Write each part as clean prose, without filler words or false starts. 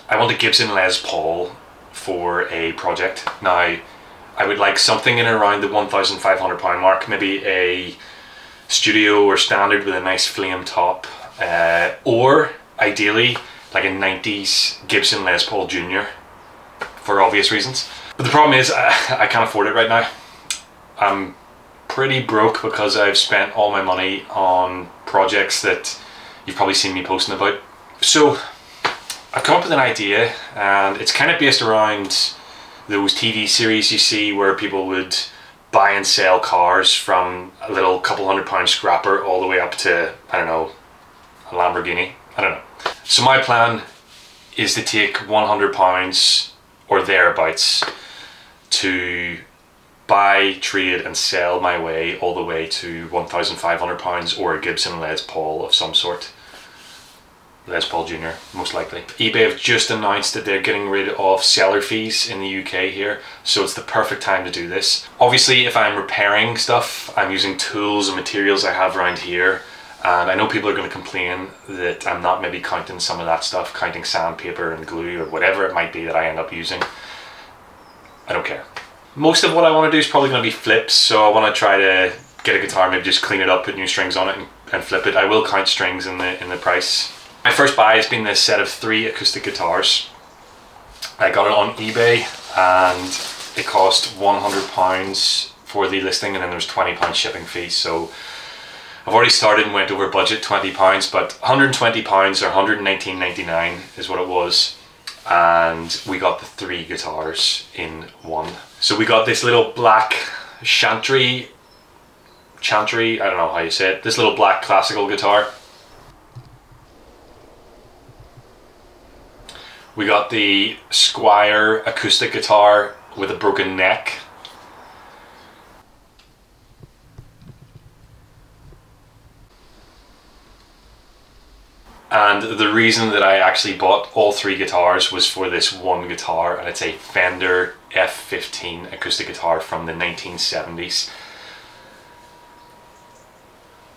I want a Gibson Les Paul for a project. Now, I would like something in and around the £1,500 mark, maybe a studio or standard with a nice flame top, or ideally like a 90s Gibson Les Paul Junior, for obvious reasons. But the problem is I can't afford it right now. I'm pretty broke because I've spent all my money on projects that you've probably seen me posting about. So I've come up with an idea, and it's kind of based around those TV series you see where people would buy and sell cars from a little couple £100 scrapper all the way up to, I don't know, a Lamborghini. I don't know. So my plan is to take £100 or thereabouts to buy, trade and sell my way all the way to £1,500 or a Gibson Les Paul of some sort. Les Paul Junior, most likely. eBay have just announced that they're getting rid of seller fees in the UK here, so it's the perfect time to do this. Obviously, if I'm repairing stuff, I'm using tools and materials I have around here, and I know people are going to complain that I'm not maybe counting some of that stuff, counting sandpaper and glue or whatever it might be that I end up using. I don't care. Most of what I want to do is probably going to be flips, so I want to try to get a guitar, maybe just clean it up, put new strings on it and flip it. I will count strings in the price. My first buy has been this set of 3 acoustic guitars. I got it on eBay and it cost £100 for the listing, and then there was £20 shipping fee. So I've already started and went over budget, £20, but £120 or £119.99 is what it was. And we got the 3 guitars in one. So we got this little black chantry, I don't know how you say it, this little black classical guitar. We got the Squire acoustic guitar with a broken neck. And the reason that I actually bought all 3 guitars was for this one guitar, and it's a Fender F15 acoustic guitar from the 1970s.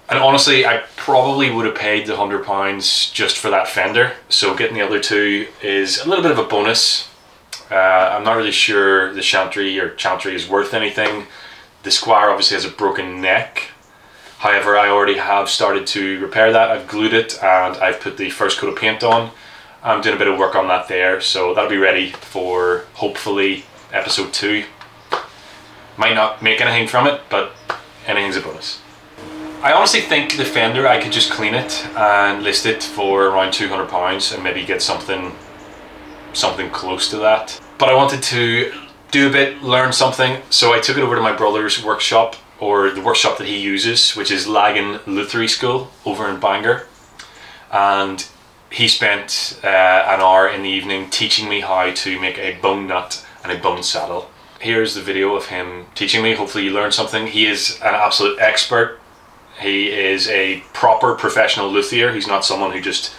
And honestly, I probably would have paid the £100 just for that Fender, so getting the other 2 is a little bit of a bonus. I'm not really sure the chantry is worth anything. The Squire obviously has a broken neck. However, I already have started to repair that. I've glued it and I've put the first coat of paint on. I'm doing a bit of work on that there, so that'll be ready for hopefully episode 2. Might not make anything from it, but anything's a bonus. I honestly think the Fender, I could just clean it and list it for around £200 and maybe get something close to that. But I wanted to do a bit, learn something, so I took it over to my brother's workshop, or the workshop that he uses, which is Lagan Luthery School over in Bangor. And he spent an hour in the evening teaching me how to make a bone nut and a bone saddle. Here's the video of him teaching me. Hopefully you learned something. He is an absolute expert. He is a proper professional luthier. He's not someone who just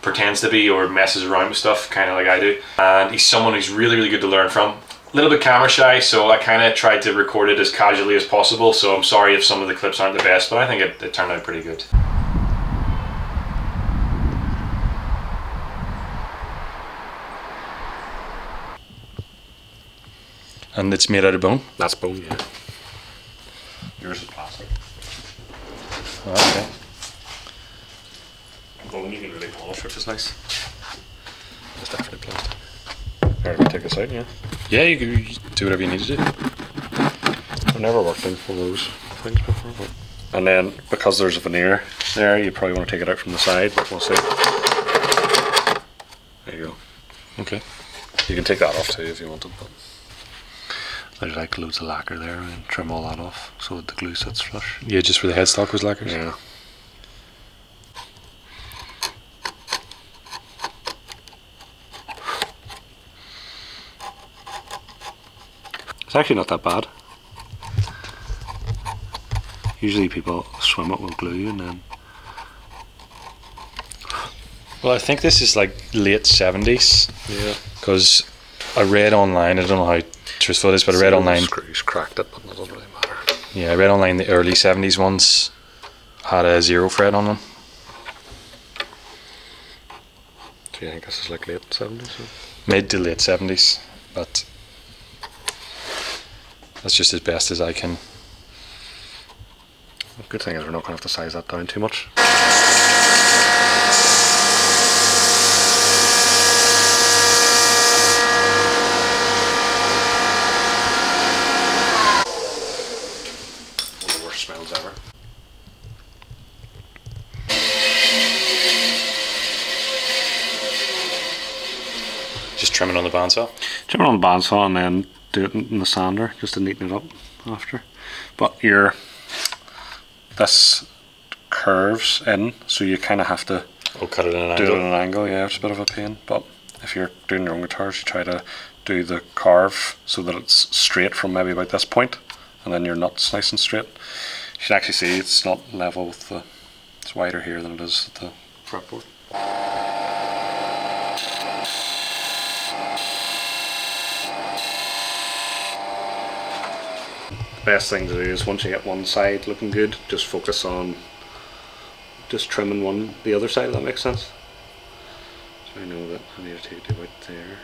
pretends to be or messes around with stuff, kind of like I do. And he's someone who's really, really good to learn from. A little bit camera shy, so I kind of tried to record it as casually as possible, so I'm sorry if some of the clips aren't the best, but I think it turned out pretty good. And it's made out of bone? That's bone, yeah. Yours is plastic. Oh, okay. Bone, you can really polish it, which is nice. It's definitely plastic. Alright, we'll take this out, yeah? Yeah, you can do whatever you need to do. I've never worked in one of those things before. But... And then, because there's a veneer there, you probably want to take it out from the side, but we'll see. There you go. Okay. You can take that off too if you wanted, but... There's like loads of lacquer there, and trim all that off so that the glue sits flush. Yeah, just where the headstock was lacquered? Yeah. It's actually not that bad. Usually people swim it with glue and then... Well, I think this is like late 70s. Yeah. Because I read online, I don't know how truthful it is, but I read online... Screws cracked it, but it doesn't really matter. Yeah, I read online the early 70s ones had a 0 fret on them. So you think this is like late 70s? So? Mid to late 70s, but that's just as best as I can. The good thing is we're not going to have to size that down too much. One of the worst smells ever. Just trimming on the bandsaw. Trim it on the bandsaw and then do it in the sander just to neaten it up after. But this curves in, so you kind of have to Cut it in an do angle. it at an angle. Yeah, it's a bit of a pain. But if you're doing your own guitars, you try to do the carve so that it's straight from maybe about this point, and then your nut's nice and straight. You can actually see it's not level with the. It's wider here than it is at the fretboard. The best thing to do is once you get one side looking good, just focus on just trimming the other side, if that makes sense. So I know that I need to do about there.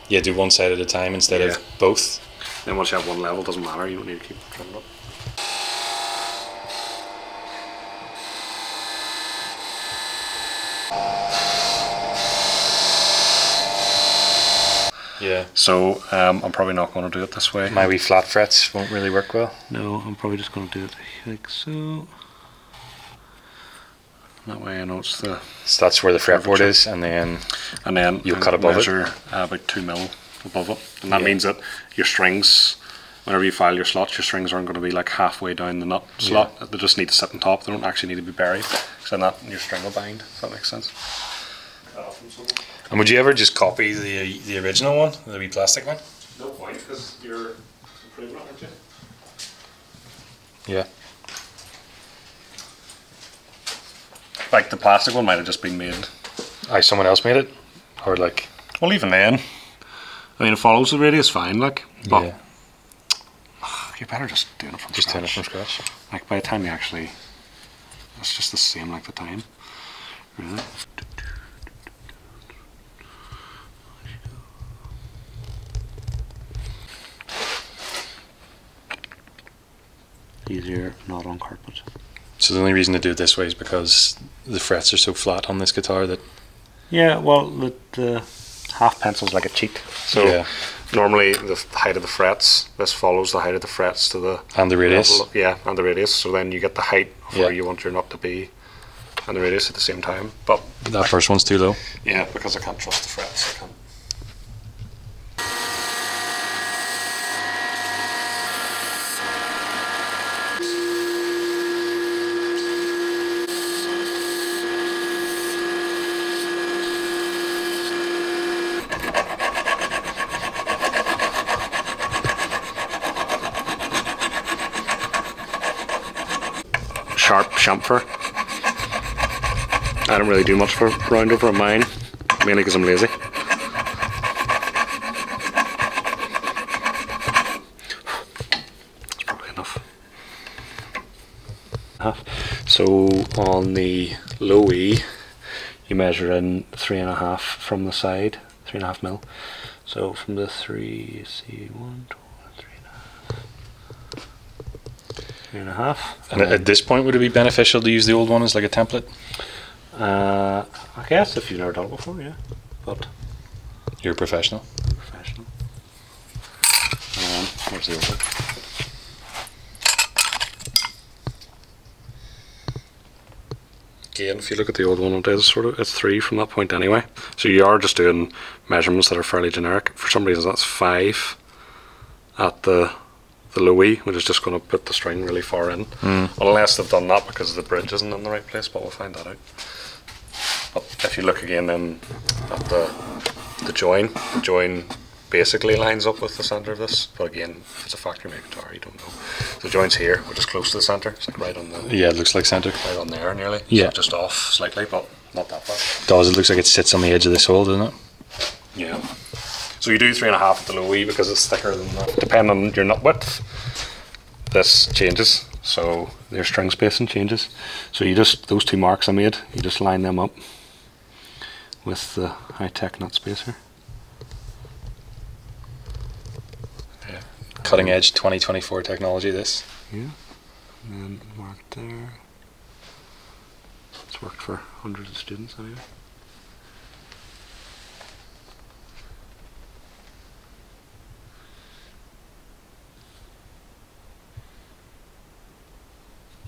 Yeah, do one side at a time instead of both. Then once you have one level, it doesn't matter, you don't need to keep trimming up. Yeah. So I'm probably not going to do it this way. My wee flat frets won't really work well. No, I'm probably just going to do it like so. That way I know it's the... So that's where the fretboard is, and then you'll cut above measure, it. About 2 mil above it. And that means that your strings, whenever you file your slots, your strings aren't going to be like halfway down the nut slot. They just need to sit on top. They don't actually need to be buried. So then that your string will bind, if that makes sense. And would you ever just copy the original one, the wee plastic one? No point, because you're improving it, aren't you? Yeah. Like the plastic one might have just been made. Someone else made it? Or like... Well, even then, I mean, it follows the radius fine, like, but Yeah. you're better just doing it from Just scratch. doing it from scratch. Like, by the time you actually, it's just the same like the time. Really? Easier not on carpet. So the only reason to do it this way is because the frets are so flat on this guitar that... Yeah, well, the half pencil's like a cheat. So normally the height of the frets, this follows the height of the frets to the... And the radius. level, yeah, and the radius. So then you get the height of where you want your nut to be and the radius at the same time. But that first one's too low. yeah, because I can't trust the frets. I can't. Sharp chamfer. I don't really do much for round over on mine, mainly because I'm lazy. That's probably enough. So on the low E, you measure in 3.5 from the side, 3.5 mil. So from the 3, you see 1, 2, 3.5. And at this point, would it be beneficial to use the old one as like a template? I guess if you've never done it before, yeah. But You're a professional. professional. Where's the old one? Again, if you look at the old one, it is it's 3 from that point anyway. So you are just doing measurements that are fairly generic. For some reason, that's 5 at the low E, which is just going to put the string really far in. Unless they've done that because the bridge isn't in the right place, but we'll find that out. But if you look again then at the join basically lines up with the centre of this. But again, if it's a factory made guitar, you don't know. The joint's here, which is close to the centre. It's like right on the... Yeah, it looks like centre. Right on there nearly. Yeah. So just off slightly, but not that far. Does it looks like it sits on the edge of this hole, doesn't it? Yeah. So you do 3.5 at the low E because it's thicker than that. Depending on your nut width, this changes. So your string spacing changes. So you just, those 2 marks I made, you just line them up. with the high-tech nut spacer. Yeah. Cutting edge 2024 technology, this. Yeah. And then mark there. It's worked for hundreds of students anyway.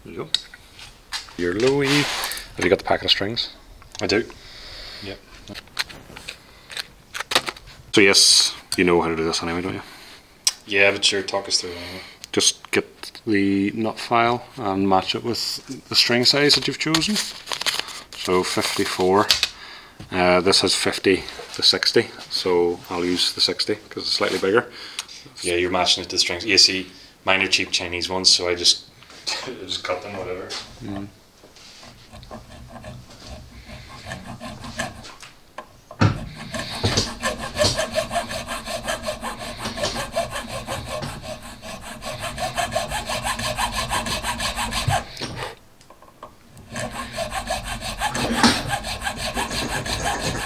There you go. Your Louis. Have you got the packet of strings? I do. Yep. So yes, you know how to do this anyway, don't you? Yeah, but sure, talk us through it anyway. Just get the nut file and match it with the string size that you've chosen. So 54. This has 50 to 60, so I'll use the 60 because it's slightly bigger. Yeah, you're matching it to the strings. You see, mine are cheap Chinese ones, so I just cut them, whatever. Mm.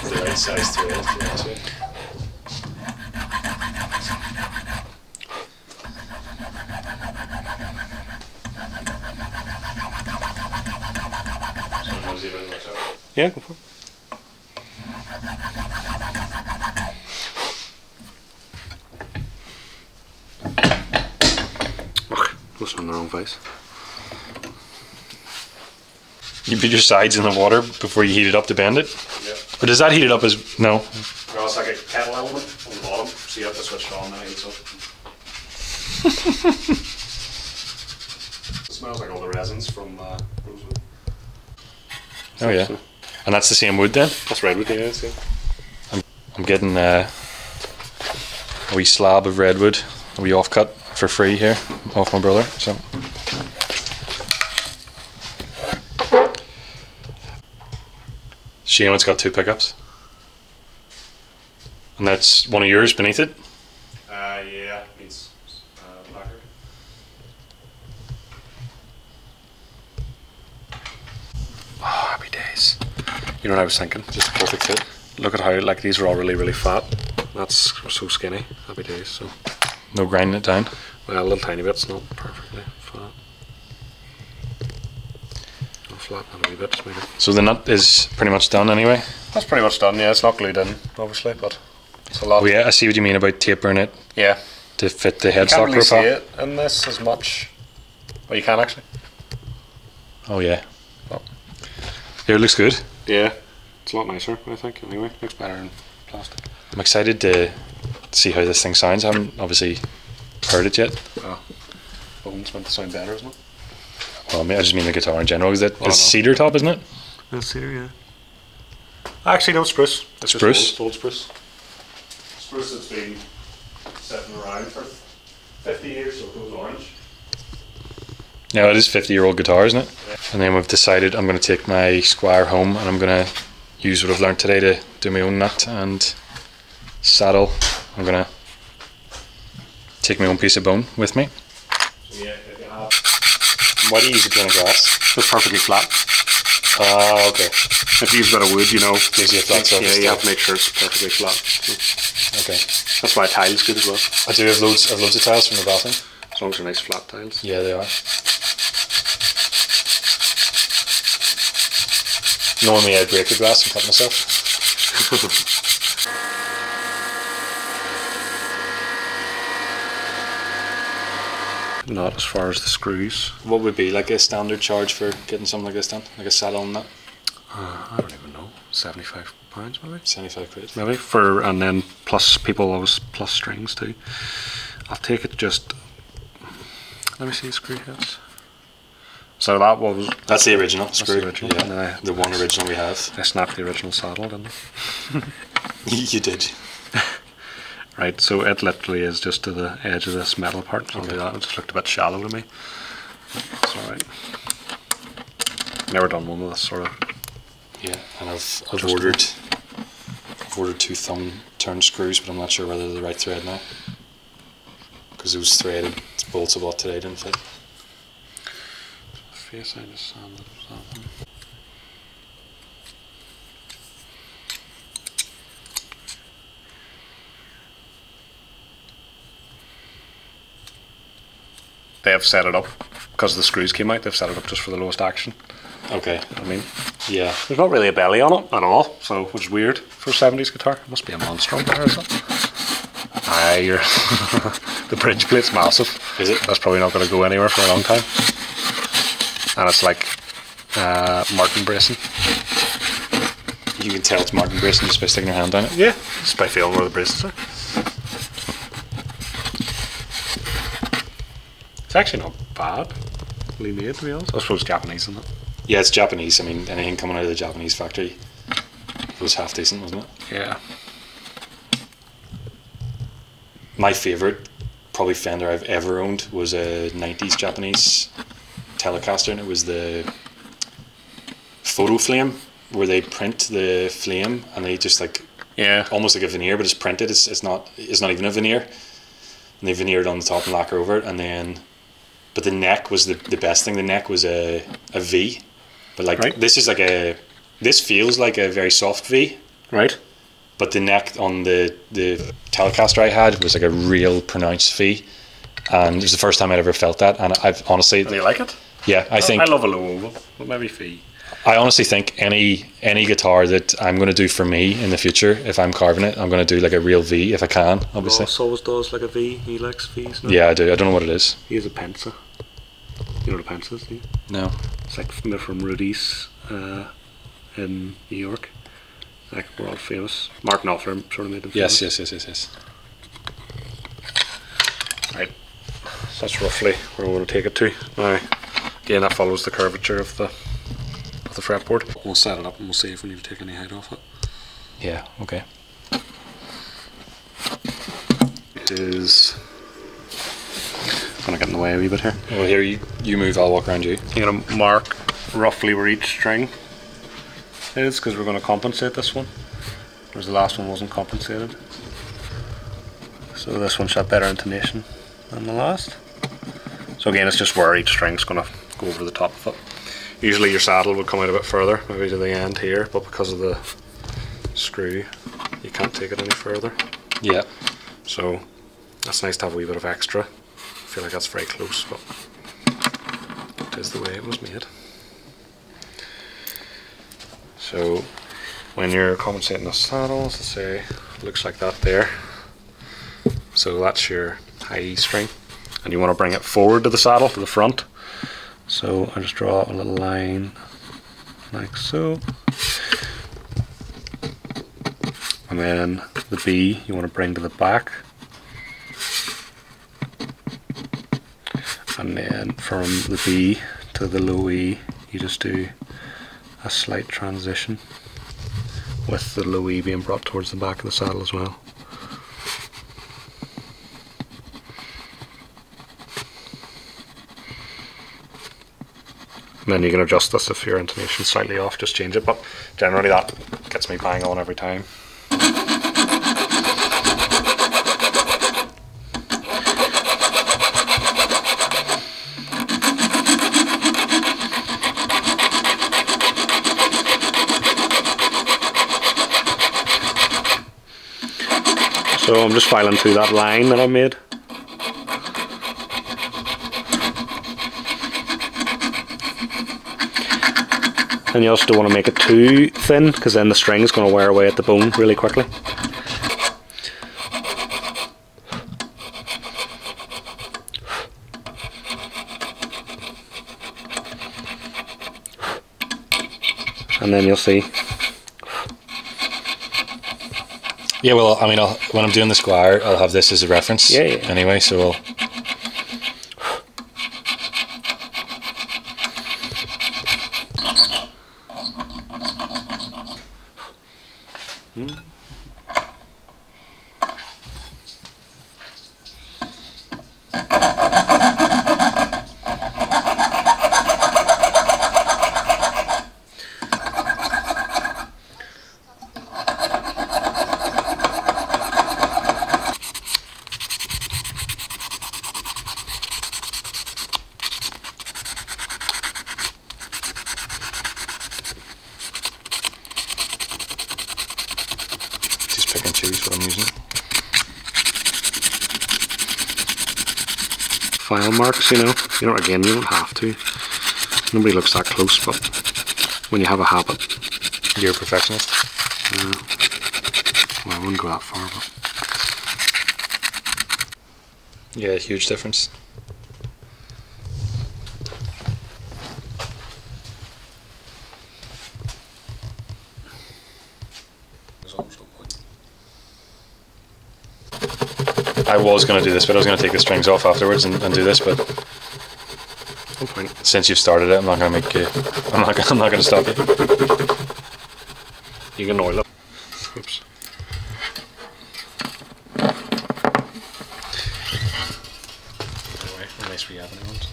The right size thread, that's it. Yeah, go for it. Okay, goes on the wrong face. You put your sides in the water before you heat it up to bend it? Yeah. Or does that heat it up as... No. Well, it's like a kettle element on the bottom, so you have to switch it on now. It smells like all the resins from rosewood. Oh yeah. And that's the same wood then? That's redwood, yeah. So. I'm getting a wee slab of redwood, a wee offcut for free here, off my brother. So. Shane, it's got 2 pickups. And that's one of yours beneath it? Yeah, it's lacquered. Oh, happy days. You know what I was thinking? Just a perfect fit. Look at how, like, these are all really, really fat. That's so skinny. Happy days, so. No grinding it down? Well, a little tiny bit, it's not perfectly flat. I'll flatten it a wee bit, just make it. So the nut is pretty much done anyway? That's pretty much done, yeah. It's not glued in, obviously, but it's a lot. Oh yeah, I see what you mean about tapering it. Yeah. To fit the You can't headstock really see profile. it in this as much. Well, you can actually. Oh yeah. Oh. Here, it looks good. Yeah. It's a lot nicer, I think, anyway. Looks better in plastic. I'm excited to see how this thing sounds. I haven't obviously heard it yet. Oh. Bone's meant to sound better, isn't it? Well, I just mean the guitar in general. Is it? Oh, It's no. cedar top, isn't it? That's cedar, yeah. Actually, no, spruce. It's Spruce? Just old spruce. Spruce that's been sitting around for 50 years, so it goes orange. Yeah, it is 50-year-old guitar, isn't it? Yeah. And then we've decided I'm going to take my Squire home and I'm going to use what I've learned today to do my own nut and saddle. I'm going to take my own piece of bone with me. So yeah, if you have... Why do you use a pane of glass? It's perfectly flat. Ah, okay. If you've got a wood, you know, Gives you a flat surface. yeah, you have to make sure it's perfectly flat. So Okay. that's why tile's good as well. I do have loads of tiles from the bathroom. As long as they're nice flat tiles. Yeah, they are. Normally I'd break the glass and cut myself. Not as far as the screws. What would be like a standard charge for getting something like this done? Like a saddle and that? I don't even know. £75 maybe? 75 quid. Maybe for, and then plus people always plus strings too. I'll take it just. Let me see screw heads. So that was. That's the original That's screw. the original. Yeah, And then the one original we have. I snapped the original saddle, didn't I? You did. Right, so it literally is just to the edge of this metal part. So that it just looked a bit shallow to me. It's alright. Never done one with this sort of. Yeah, and I've ordered 2 thumb turn screws, but I'm not sure whether they're the right thread now. Because those threaded bolts I bought today didn't fit. Face I just sanded. they have set it up because the screws came out. They've set it up just for the lowest action. Okay. I mean, Yeah. there's not really a belly on it at all, so which is weird for a 70s guitar. It must be a monster there, is it? Aye, you're the bridge plate's massive. Is it? That's probably not going to go anywhere for a long time. And it's like Martin bracing. You can tell it's Martin bracing just by sticking your hand down it. Yeah, just by feeling where the braces are. It's actually not badly made, to be honest. I suppose Japanese, isn't it? Yeah, it's Japanese. I mean, anything coming out of the Japanese factory was half decent, wasn't it? Yeah. My favourite, probably Fender I've ever owned, was a 90s Japanese Telecaster, and it was the photo flame, where they print the flame and they just like, Yeah. almost like a veneer, but it's printed. It's not even a veneer, and they veneered on the top and lacquer over it, and then, but the neck was the best thing. The neck was a V, but like Right. this feels like a very soft V, Right. but the neck on the Telecaster I had was like a real pronounced V, and it was the first time I'd ever felt that. And I've honestly, And you like it? yeah, I love a low oval, but maybe fee. I honestly think any guitar that I'm going to do for me in the future, if I'm carving it, I'm going to do like a real V if I can, obviously. Ross always does like a V. He likes V's. No? Yeah, I do. I don't know what it is. He has a Pensa. You know what a Pensa is, do you? No. It's like from Rudy's in New York. Like world famous. Mark Knopfler sort of made them Yes, famous. yes. Right. So that's roughly where we're going to take it to. Now, again, that follows the curvature of the fretboard. We'll set it up and we'll see if we need to take any height off it. Yeah, okay. It is going to get in the way a wee bit here. Well, here you move, I'll walk around you. I'm going to mark roughly where each string is because we're going to compensate this one, whereas the last one wasn't compensated. So this one's got better intonation than the last. So again, it's just where each string's going to go over the top of it. Usually your saddle would come out a bit further, maybe to the end here, but because of the screw, you can't take it any further. Yeah. So that's nice to have a wee bit of extra. I feel like that's very close, but it is the way it was made. So when you're compensating the saddles, let's say, looks like that there. So that's your high E string, and you want to bring it forward to the saddle, to the front. So I just draw a little line like so. And then the B you want to bring to the back. And then from the B to the low E, you just do a slight transition with the low E being brought towards the back of the saddle as well. And then you can adjust this if your intonation's slightly off, just change it, but generally that gets me bang on every time. So I'm just filing through that line that I made. And you also don't want to make it too thin, because then the string is going to wear away at the bone really quickly. And then you'll see. Yeah, well, I mean, when I'm doing the Squire, I'll have this as a reference. Yeah, yeah. Anyway, so just pick and choose what I'm using. file marks, you know. You don't have to. Nobody looks that close, but when you have a habit. You're a perfectionist. Well, I wouldn't go that far, but Yeah, huge difference. I was going to do this, but I was going to take the strings off afterwards and do this. But no point. Since you've started it, I'm not going to make you. I'm not going to stop you. You can oil it. Oops. Nice we have any ones.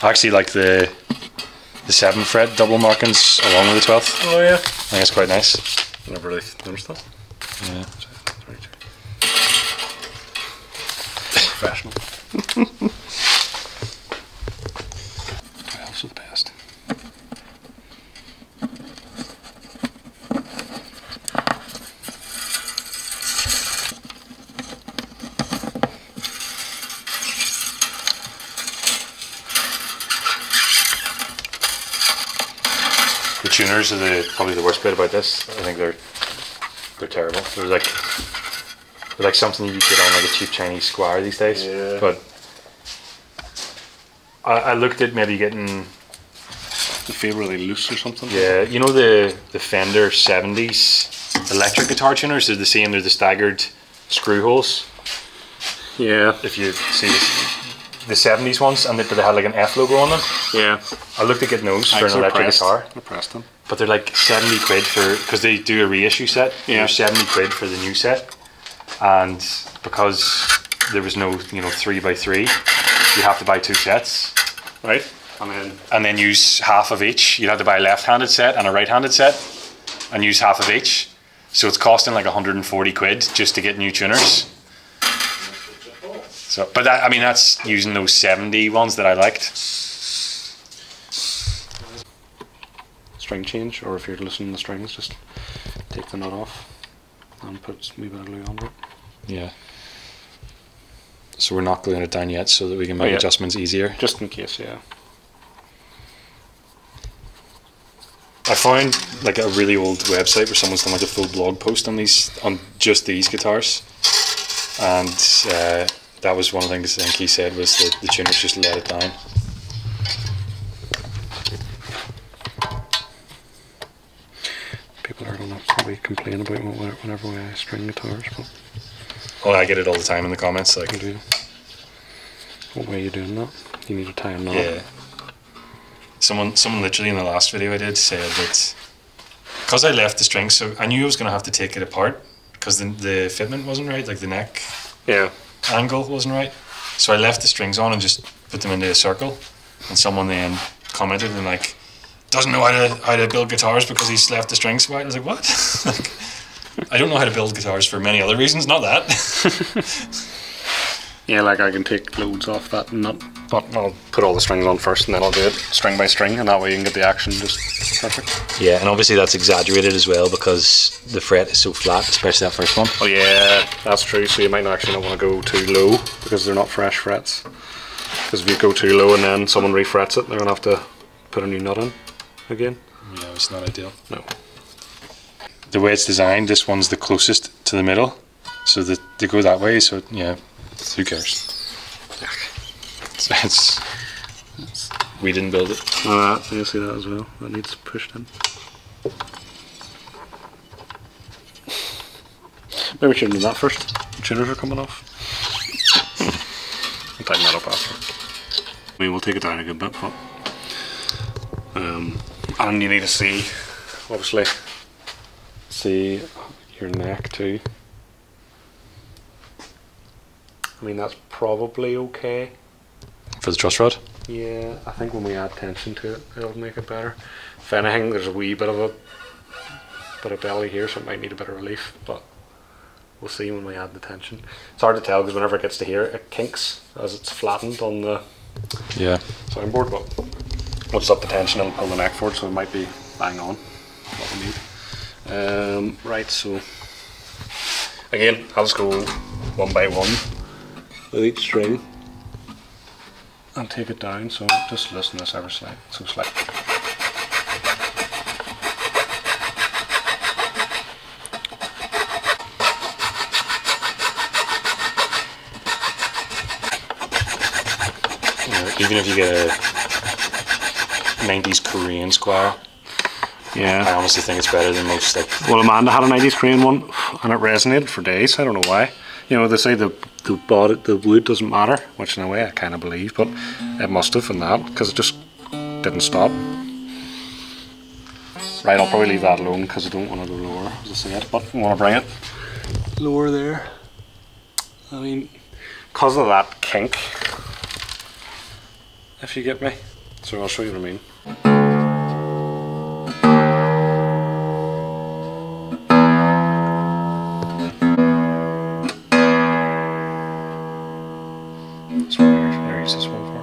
I actually like the 7th fret double markings along with the 12th. Oh yeah. I think it's quite nice. I never really noticed that. Yeah. Professional. Also the best. The tuners are probably the worst bit about this. I think they're terrible. They're like something you get on like a cheap Chinese Squire these days. Yeah. But I looked at maybe getting. They feel really loose or something. Yeah, you know the Fender 70s electric guitar tuners. They're the same. They're the staggered screw holes. Yeah. If you see the 70s ones, and they had like an F logo on them. Yeah. I looked at getting those for an electric guitar. I pressed them. But they're like 70 quid because they do a reissue set. Yeah. They're 70 quid for the new set, and because there was no 3x3, you have to buy 2 sets, right? And then use half of each. You'd have to buy a left-handed set and a right-handed set, and use half of each. So it's costing like 140 quid just to get new tuners. So, but that's using those 70 ones that I liked. String change, or if you're loosening the strings, just take the nut off and put a wee bit of glue under it. Yeah. So we're not gluing it down yet, so that we can make adjustments easier. Just in case, yeah. I found like a really old website where someone's done like a full blog post on just these guitars, and that was one of the things I think he said was that the tuners just let it down. People are going to probably complain about whenever I string guitars, but Oh, I get it all the time in the comments. Like, I do. What way are you doing that? You need to tie a knot. yeah. Someone literally in the last video I did said that because I left the strings, so I knew I was going to have to take it apart because the fitment wasn't right, like the neck Yeah. angle wasn't right. So I left the strings on and just put them into a circle, and someone then commented and like, doesn't know how to build guitars because he's left the strings wide. I was like, what? Like, I don't know how to build guitars for many other reasons, not that. Yeah, like I can take loads off that nut, but I'll put all the strings on first and then I'll do it string by string, and that way you can get the action just perfect. Yeah, and obviously that's exaggerated as well because the fret is so flat, especially that first one. Oh yeah, that's true, so you might actually not want to go too low because they're not fresh frets. Because if you go too low and then someone refrets it, they're going to have to put a new nut in again. Yeah, it's not ideal. No. The way it's designed, this one's the closest to the middle, so that they go that way, so yeah, who cares? It's we didn't build it. Oh, you see that as well, that needs pushed in. Maybe we should do that first. The tuners are coming off. I'll tighten that up after. I mean, we'll take it down a good bit, but and you need to see, obviously, see your neck too. I mean, that's probably okay. For the truss rod? Yeah, I think when we add tension to it, it'll make it better. If anything, there's a wee bit of belly here, so it might need a bit of relief, but we'll see when we add the tension. It's hard to tell because whenever it gets to here, it kinks as it's flattened on the soundboard, but we'll just up the tension and pull the neck forward, so it might be bang on what we need. Right, so Again, I'll just go one by one with each string and take it down, so just loosen this ever so slightly. Even if you get a 90s Korean Squire, yeah, I honestly think it's better than most. Like, well, Amanda had a 90s Korean one and it resonated for days. I don't know why. You know, they say the wood doesn't matter, which in a way I kind of believe, but it must have in that, because it just didn't stop. Right, I'll probably leave that alone because I don't want to go lower, as I said, but I want to bring it lower there. I mean, because of that kink, if you get me. So I'll show you what I mean. That's what I use this one for.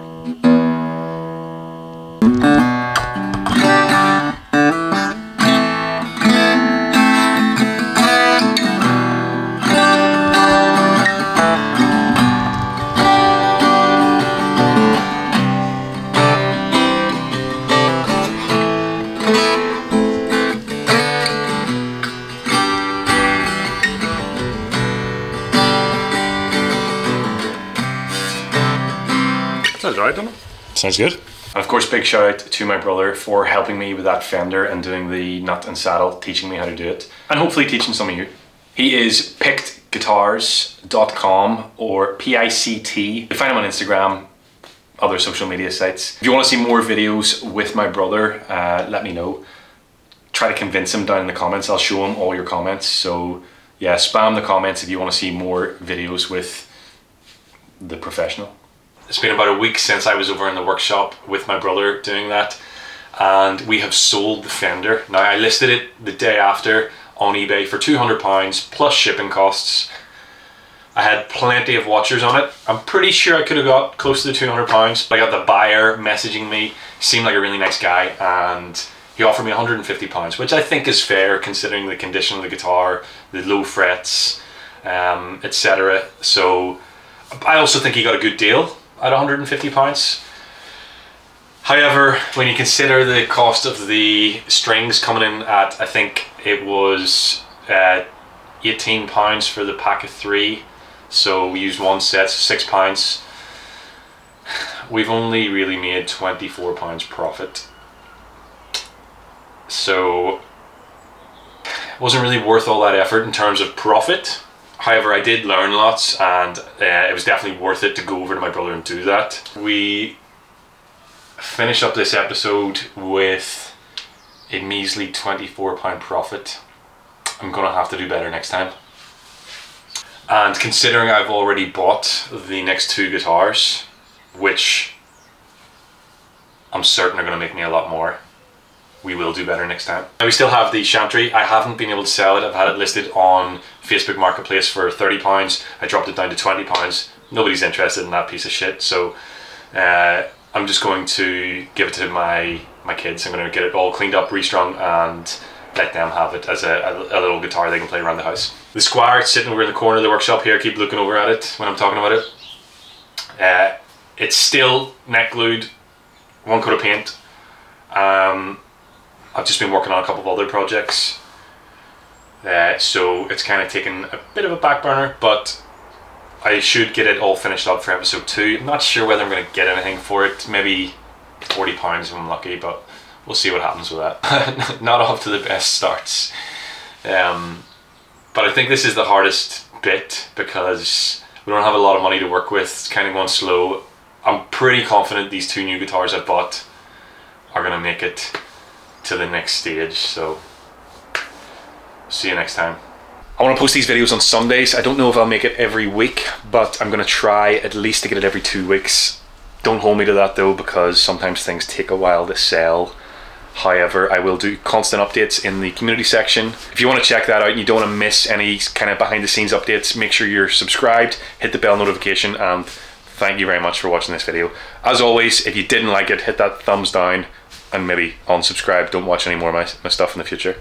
Sounds right, doesn't it? sounds good. And of course, big shout out to my brother for helping me with that Fender and doing the nut and saddle, teaching me how to do it, and hopefully teaching some of you. He is pictguitars.com or PICT. You can find him on Instagram, other social media sites. If you want to see more videos with my brother, let me know. Try to convince him down in the comments. I'll show him all your comments. So yeah, spam the comments if you want to see more videos with the professional. It's been about a week since I was over in the workshop with my brother doing that, and we have sold the Fender. Now, I listed it the day after on eBay for £200 plus shipping costs. I had plenty of watchers on it. I'm pretty sure I could have got close to the £200. I got the buyer messaging me, seemed like a really nice guy, and he offered me £150, which I think is fair considering the condition of the guitar, the low frets, etc. So I also think he got a good deal at £150. However, when you consider the cost of the strings coming in at, I think it was £18 for the pack of 3, so we used one set, so £6. We've only really made £24 profit, so it wasn't really worth all that effort in terms of profit. However, I did learn lots, and it was definitely worth it to go over to my brother and do that. We finish up this episode with a measly £24 profit. I'm gonna have to do better next time. And considering I've already bought the next 2 guitars, which I'm certain are gonna make me a lot more, we will do better next time. And we still have the Chantry. I haven't been able to sell it. I've had it listed on Facebook Marketplace for £30. I dropped it down to £20. Nobody's interested in that piece of shit, so I'm just going to give it to my kids. I'm going to get it all cleaned up, restrung, and let them have it as a little guitar they can play around the house. The Squire, it's sitting over in the corner of the workshop here. I keep looking over at it when I'm talking about it. It's still neck glued, 1 coat of paint. I've just been working on a couple of other projects, so it's kind of taken a bit of a back burner, but I should get it all finished up for episode 2. I'm not sure whether I'm going to get anything for it, maybe £40 if I'm lucky, but we'll see what happens with that. Not off to the best starts, but I think this is the hardest bit because we don't have a lot of money to work with. It's kind of going slow. I'm pretty confident these 2 new guitars I bought are going to make it to the next stage, so see you next time. I want to post these videos on Sundays. I don't know if I'll make it every week, but I'm going to try at least to get it every 2 weeks. Don't hold me to that though, because sometimes things take a while to sell. However, I will do constant updates in the community section. If you want to check that out and you don't want to miss any kind of behind the scenes updates, make sure you're subscribed, hit the bell notification, and thank you very much for watching this video. As always, if you didn't like it, hit that thumbs down and maybe unsubscribe. Don't watch any more of my stuff in the future.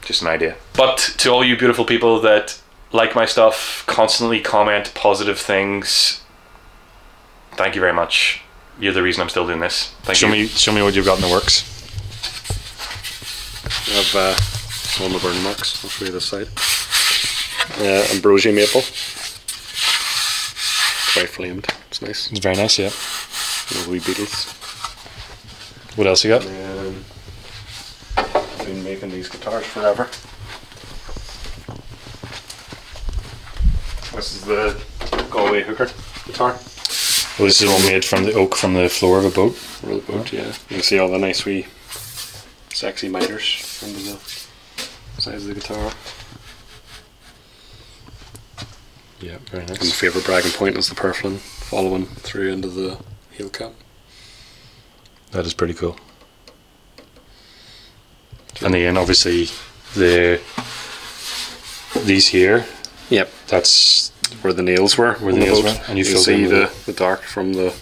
Just an idea. But to all you beautiful people that like my stuff, constantly comment positive things. Thank you very much. You're the reason I'm still doing this. Thank you. Show me what you've got in the works. I have all the burn marks. I'll show you this side. Ambrosia maple. Quite flamed. It's nice. It's very nice, yeah. The wee beetles. What else you got? I've been making these guitars forever. This is the Galway hooker guitar. Well, this is all made from the oak from the floor of a boat. Or the boat, yeah. You can see all the nice wee sexy miters under the sides of the guitar. Yeah, very nice. And my favourite bragging point is the purfling following through into the heel cap. That is pretty cool. And then obviously these here. Yep. That's where the nails were. Where the nails were. And you filled see in the dark from the...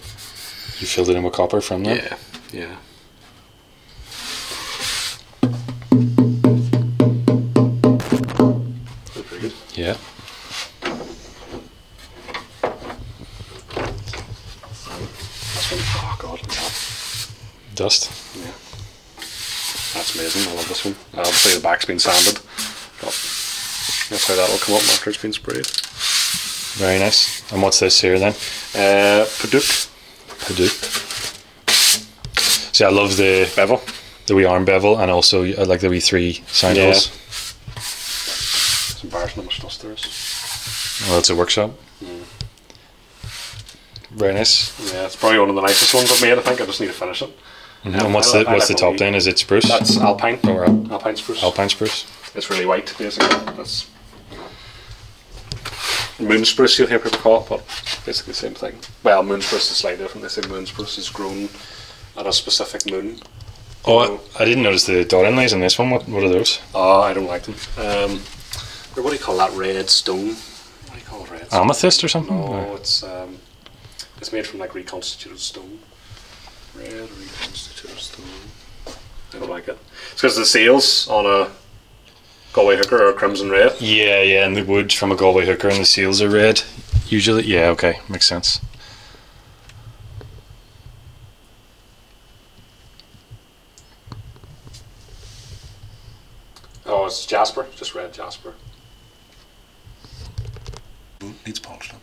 You filled it in with copper from that? Yeah, yeah. That's pretty good. Yeah. This one, oh god, look at that. Dust. Yeah. That's amazing, I love this one. Obviously the back's been sanded, but that's how that'll come up after it's been sprayed. Very nice. And what's this here then? Paduk. Paduk. See, I love the Bevel. the wee arm bevel, and also I like the wee 3 sign holes. It's embarrassing how much dust there is. Well, it's a workshop. Very nice. Yeah, it's probably one of the nicest ones I've made, I think. I just need to finish it. And what's the top then? Is it spruce? That's Alpine. Or Alpine spruce. Alpine spruce. It's really white, basically. That's moon spruce, you'll hear people call it, but basically the same thing. Well, moon spruce is slightly different. They say moon spruce is grown at a specific moon. Oh, I didn't notice the dot inlays in this one. What are those? Oh, I don't like them. What do you call that red stone? What do you call red stone? Amethyst or something? No, it's made from like reconstituted stone. Red reconstituted stone. I don't like it. It's because the seals on a Galway hooker are crimson red. Yeah, yeah, and the wood from a Galway hooker and the seals are red. Usually, yeah, okay, makes sense. Oh, it's jasper, just red jasper. Needs polishing.